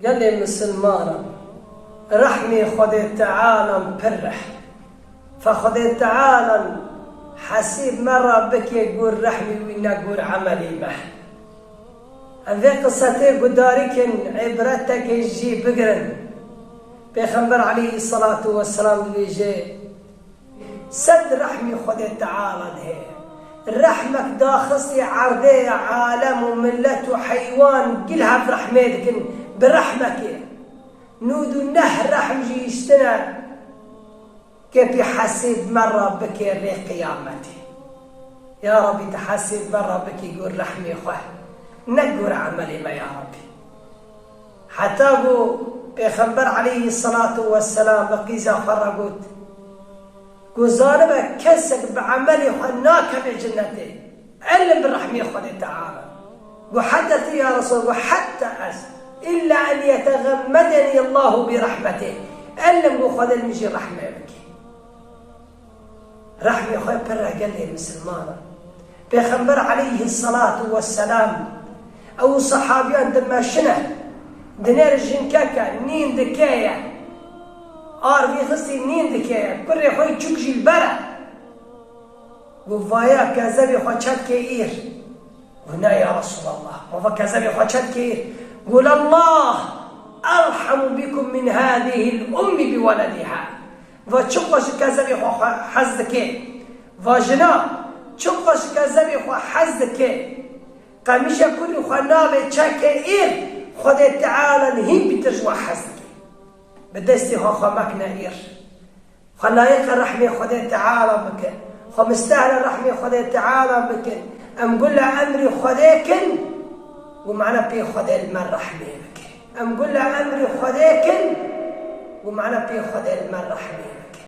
قال لي مسلمانا رحمي خذ تعالى برح، فخذ تعالى حسيب مرة بك يقول رحمي وإن أقول عملي مح. هذه قصتي قدارك عبرتك يجي بقرن بيخبر عليه الصلاة والسلام بيجي سد رحمي خذ تعالى هي رحمك داخصي عرضي عالم وملة وحيوان كلها برحمتك برحمك نودو النهر رحم جي يشتنا كيف يحسب مرة بك ريق قيامتي يا ربي تحسب مرة بك يقول رحمي خواه نقر عملي ما يا ربي. حتى أبو بيخبر عليه الصلاة والسلام بقيزة فرقود قزاربا كسك بعملي خناك بجنتي علم بالرحمة خذ تعالى وحدث يا رسول وحتى إلا أن يتغمدني الله برحمته علم وخذ المجي رحمة بك رحمة خذ برا قال لي مسلمانا بيخبر عليه الصلاة والسلام أو صحابي عندما شنه دنير جنكاكا نين دكايا في خصي نين دكايا كل خوي تشوكجي البرا وفايا كذبي خو كيير هنا يا رسول الله وفا كذبي خو كيير قول الله أرحم بكم من هذه الأم بولدها وتشوكش كذبي خو حزدكي فاجنا تشوكش كذبي خو حزدكي قميشة كل خنابة كيير خذ تعالى نهين بترجوع حزدكي بدستي خو مكنا إير خلايق الرحمة خذ تعالى بك خمستهل الرحمة خذ تعالى بك أم قل أمري خذيكن ومعنا بي خذ المن رحمة بك أم قل أمري خذيكن ومعنا بي خذ المن رحمة بك